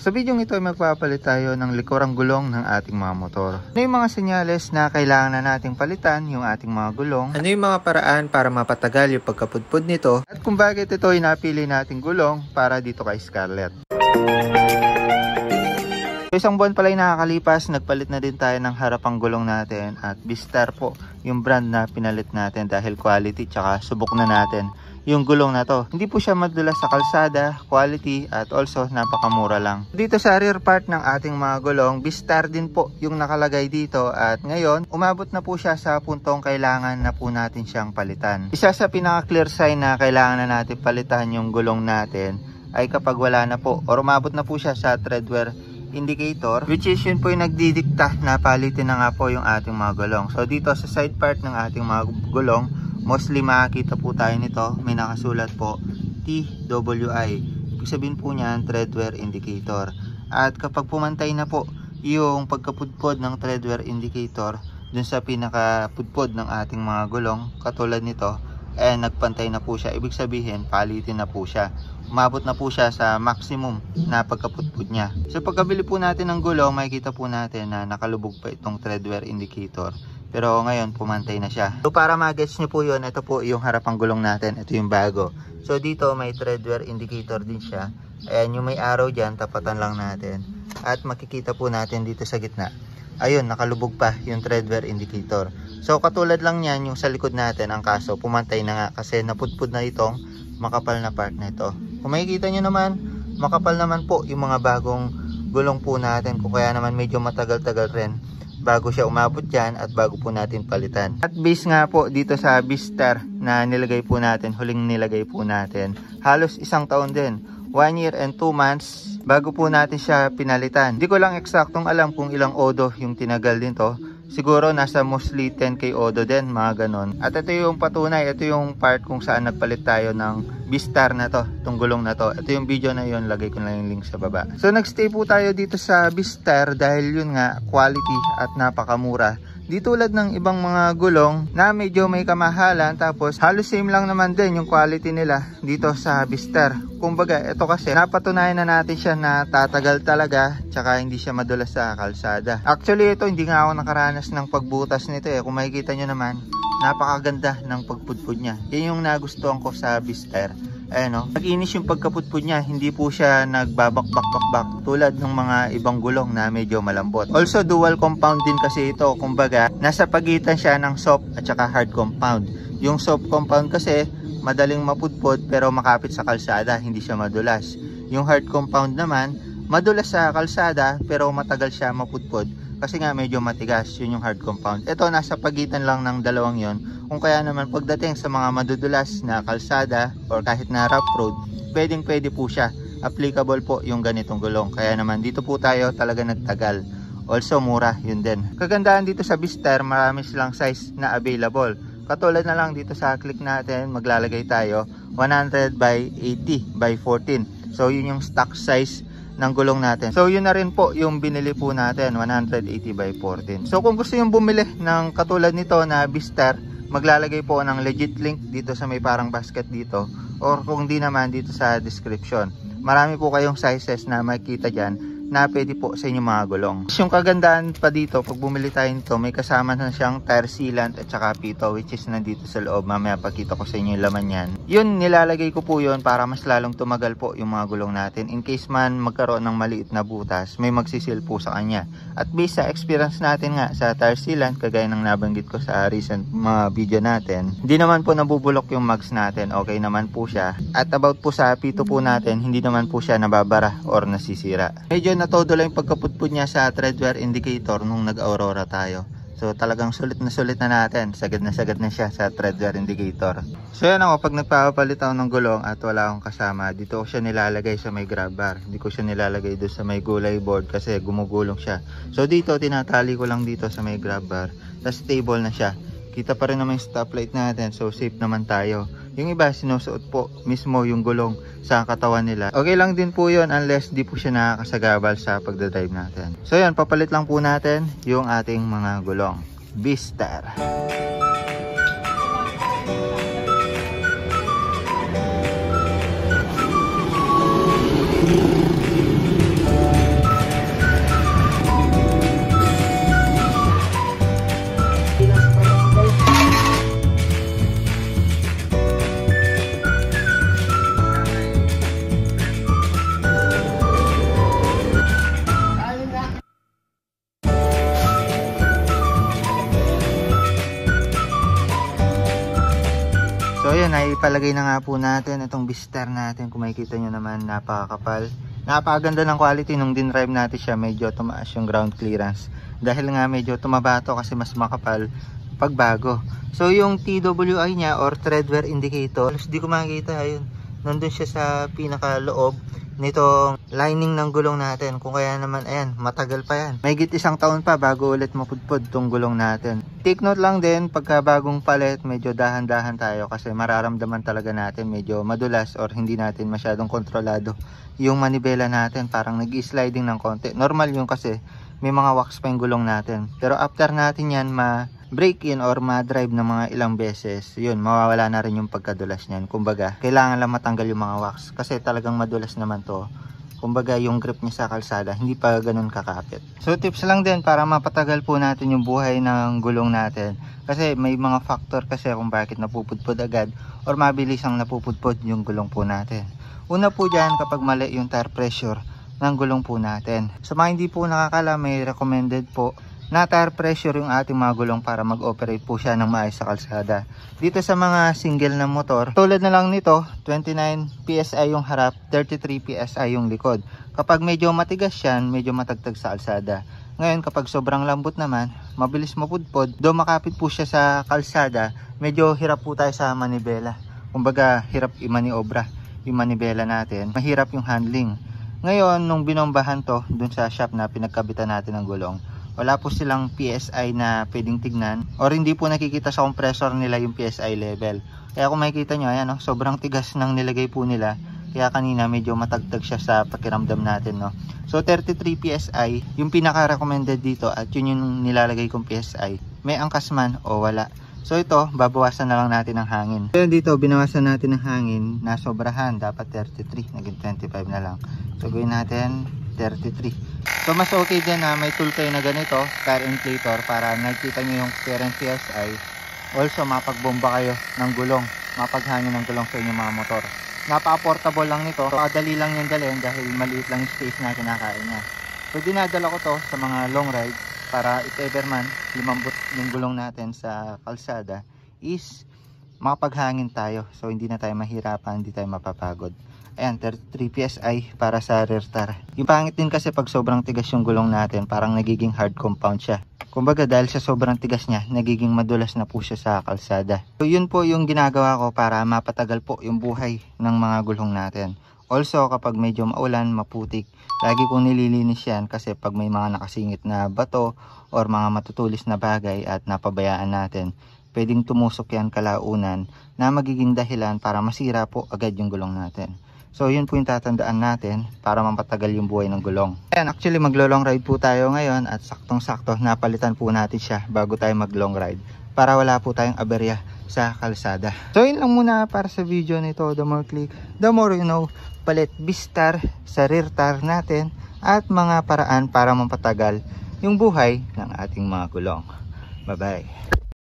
Sa video ito ay magpapalit tayo ng likurang gulong ng ating mga motor. Ano yung mga senyales na kailangan na nating palitan yung ating mga gulong? Ano yung mga paraan para mapatagal yung pagkapudpud nito? At kung bakit ito ay napili nating gulong para dito kay Scarlett. So, isang buwan pala yung nakakalipas, nagpalit na din tayo ng harapang gulong natin at Vistar po yung brand na pinalit natin dahil quality tsaka subok na natin yung gulong na to. Hindi po siya madulas sa kalsada, quality at also napakamura lang. Dito sa rear part ng ating mga gulong, Vistar din po yung nakalagay dito at ngayon umabot na po siya sa puntong kailangan na po natin siyang palitan. Isa sa pinaka clear sign na kailangan na natin palitan yung gulong natin ay kapag wala na po or umabot na po siya sa tread wear indicator, which is yun po yung nagdidikta na palitin na nga po yung ating mga gulong. So dito sa side part ng ating mga gulong, mostly makikita po tayo nito, may nakasulat po TWI. Ibig sabihin po niyan tread wear indicator. At kapag pumantay na po yung pagkapudpod ng tread wear indicator dun sa pinakapudpod ng ating mga gulong, katulad nito, nagpantay na po siya. Ibig sabihin palitin na po siya. Umabot na po siya sa maximum na pagkapudpud niya. So pagkabili po natin ng gulong, makikita po natin na nakalubog pa itong tread wear indicator. Pero ngayon pumantay na siya. So para ma-gets nyo po yun, ito po yung harapang gulong natin. Ito yung bago. So dito may tread wear indicator din siya. Ayan yung may arrow dyan, tapatan lang natin. At makikita po natin dito sa gitna. Ayun, nakalubog pa yung tread wear indicator. So katulad lang yan yung sa likod natin. Ang kaso pumantay na nga kasi napudpud na itong makapal na part na ito. Kung makikita nyo naman, makapal naman po yung mga bagong gulong po natin. Kung kaya naman medyo matagal-tagal rin bago siya umabot dyan at bago po natin palitan. At base nga po dito sa Vistar na nilagay po natin, huling nilagay po natin, halos isang taon din. 1 year and 2 months bago po natin siya pinalitan. Hindi ko lang eksaktong alam kung ilang odo yung tinagal din to. Siguro nasa mostly 10k odo din, mga ganon. At ito yung patunay, ito yung part kung saan nagpalit tayo ng Vistar na to, itong gulong na to. Ito yung video na yun, lagay ko na yung link sa baba. So nagstay po tayo dito sa Vistar dahil yun nga, quality at napakamura. Di tulad ng ibang mga gulong na medyo may kamahalan, tapos halos same lang naman din yung quality nila dito sa Vistar. Kumbaga, ito kasi napatunayan na natin siya na tatagal talaga, tsaka hindi siya madulas sa kalsada. Actually, ito hindi nga ako nakaranas ng pagbutas nito eh. Kung makikita nyo naman, napakaganda ng pagpudpud niya. Yan yung nagustuhan ko sa Vistar. Ayan o, nag-inis yung pagkapudpud niya, hindi po siya nagbabak-bak-bak tulad ng mga ibang gulong na medyo malambot. Also, dual compound din kasi ito. Kumbaga, nasa pagitan siya ng soft at saka hard compound. Yung soft compound kasi, madaling mapudpud pero makapit sa kalsada, hindi siya madulas. Yung hard compound naman, madulas sa kalsada pero matagal siya mapudpud kasi nga medyo matigas. Yun yung hard compound. Ito, nasa pagitan lang ng dalawang yon. Kung kaya naman pagdating sa mga madudulas na kalsada or kahit na rough road, pwede po siya. Applicable po yung ganitong gulong. Kaya naman dito po tayo talaga nagtagal. Also mura, yun din. Kagandahan dito sa Vistar, marami silang size na available. Katulad na lang dito sa click natin, maglalagay tayo 100 by 80 by 14. So yun yung stock size ng gulong natin. So yun na rin po yung binili po natin, 180 by 14. So kung gusto yung bumili ng katulad nito na Vistar, maglalagay po ng legit link dito sa may parang basket dito, or kung di naman dito sa description. Marami po kayong sizes na makikita dyan na pwede po sa inyong mga gulong. Yung kagandahan pa dito, pag bumili tayo nito, may kasama na siyang tire sealant at saka pito, which is nandito sa loob. Mamaya pakita ko sa inyo yung laman yan. Yun, nilalagay ko po yun para mas lalong tumagal po yung mga gulong natin. In case man magkaroon ng maliit na butas, may magsisil po sa kanya. At based sa experience natin nga sa tire sealant, kagaya ng nabanggit ko sa recent mga video natin, hindi naman po nabubulok yung mags natin. Okay naman po siya. At about po sa pito po natin, hindi naman po siya nababara or nasisira. Medyo todo lang yung pagkapudpud niya sa tread wear indicator nung nag-Aurora tayo. So talagang sulit na natin. Sagad na siya sa tread wear indicator. So yan ako, pag nagpapapalit ako ng gulong at wala akong kasama, dito ko siya nilalagay sa may grab bar. Hindi ko siya nilalagay doon sa may gulay board kasi gumugulong siya. So dito, tinatali ko lang dito sa may grab bar. Tapos stable na siya. Kita pa rin naman yung stoplight natin, so safe naman tayo. Yung iba, sinusuot po mismo yung gulong sa katawan nila. Okay lang din po yun unless di po siya nakakasagabal sa pagdadrive natin. So yan, papalit lang po natin yung ating mga gulong. Vistar. ipalagay na nga po natin itong Vistar natin. Kung makikita nyo naman, napakakapal. Napakaganda ng quality nung dinrive natin siya. Medyo tumaas yung ground clearance. Dahil nga medyo tumabato kasi mas makapal pagbago. So yung TWI niya or tread wear indicator, di ko makikita. Ayun, nandun siya sa pinakaloob nitong lining ng gulong natin. Kung kaya naman, ayan, matagal pa yan. May git 1 taon pa bago ulit mapudpud tong gulong natin. Take note lang din, pagka bagong palit, medyo dahan-dahan tayo kasi mararamdaman talaga natin medyo madulas or hindi natin masyadong kontrolado yung manibela natin. Parang nag-sliding ng konti. Normal yung kasi may mga wax pa yung gulong natin. Pero after natin yan break in or ma-drive ng mga ilang beses, yun, mawawala na rin yung pagkadulas niyan. Kumbaga, kailangan lang matanggal yung mga wax kasi talagang madulas naman to. Kumbaga, yung grip niya sa kalsada, hindi pa ganun kakapit. So, tips lang din para mapatagal po natin yung buhay ng gulong natin. Kasi may mga factor kasi kung bakit napupudpud agad or mabilis ang napupudpud yung gulong po natin. Una po dyan, kapag mali yung tire pressure ng gulong po natin. Sa mga hindi po nakakala, may recommended po na tire pressure yung ating mga gulong para mag-operate po siya ng maayos sa kalsada. Dito sa mga single na motor, tulad na lang nito, 29 PSI yung harap, 33 PSI yung likod. Kapag medyo matigas yan, medyo matagtag sa kalsada. Ngayon, kapag sobrang lambot naman, mabilis mapudpod, do makapit po siya sa kalsada, medyo hirap po tayo sa manibela. Kumbaga, hirap imaniobra yung manibela natin. Mahirap yung handling. Ngayon, nung binombahan to, dun sa shop na pinagkabitan natin ng gulong, wala po silang PSI na pwedeng tignan or hindi po nakikita sa compressor nila yung PSI level. Kaya kung makikita nyo, ayan, sobrang tigas ng nilagay po nila. Kaya kanina medyo matagtag siya sa pakiramdam natin. No? So 33 PSI, yung pinaka-recommended dito at yun yung nilalagay kong PSI. May angkas man o wala. So ito, babawasan na lang natin ng hangin. So dito, binawasan natin ng hangin na sobrahan. Dapat 33, naging 25 na lang. So gawin natin 33. So mas okay din na may tool kayo na ganito, tire inflator, para nakikita nyo yung current PSI. Also mapagbomba kayo ng gulong, mapaghangin ng gulong sa inyong mga motor. Napaka-portable lang nito, so adali lang yung dalhin dahil maliit lang yung space na kinakain niya. So dinadala ko to sa mga long ride para if ever man lumambot yung gulong natin sa kalsada is makapaghangin tayo. So hindi na tayo mahirapan, hindi tayo mapapagod. Ayan, 33 PSI para sa rear tire. Yung pangit din kasi pag sobrang tigas yung gulong natin, parang nagiging hard compound siya. Kumbaga dahil sa sobrang tigas niya, nagiging madulas na po siya sa kalsada. So yun po yung ginagawa ko para mapatagal po yung buhay ng mga gulong natin. Also kapag medyo maulan, maputik, lagi kong nililinis yan kasi pag may mga nakasingit na bato or mga matutulis na bagay at napabayaan natin, pwedeng tumusok yan kalaunan na magiging dahilan para masira po agad yung gulong natin. So yun po yung tatandaan natin para mapatagal yung buhay ng gulong. Ayan, actually maglo-long ride po tayo ngayon at saktong-sakto napalitan po natin siya bago tayo mag-long ride para wala po tayong aberya sa kalsada. So yun lang muna para sa video nito. The more click, the more you know. Palit Vistar sa rear tire natin at mga paraan para mapatagal yung buhay ng ating mga gulong. Bye bye.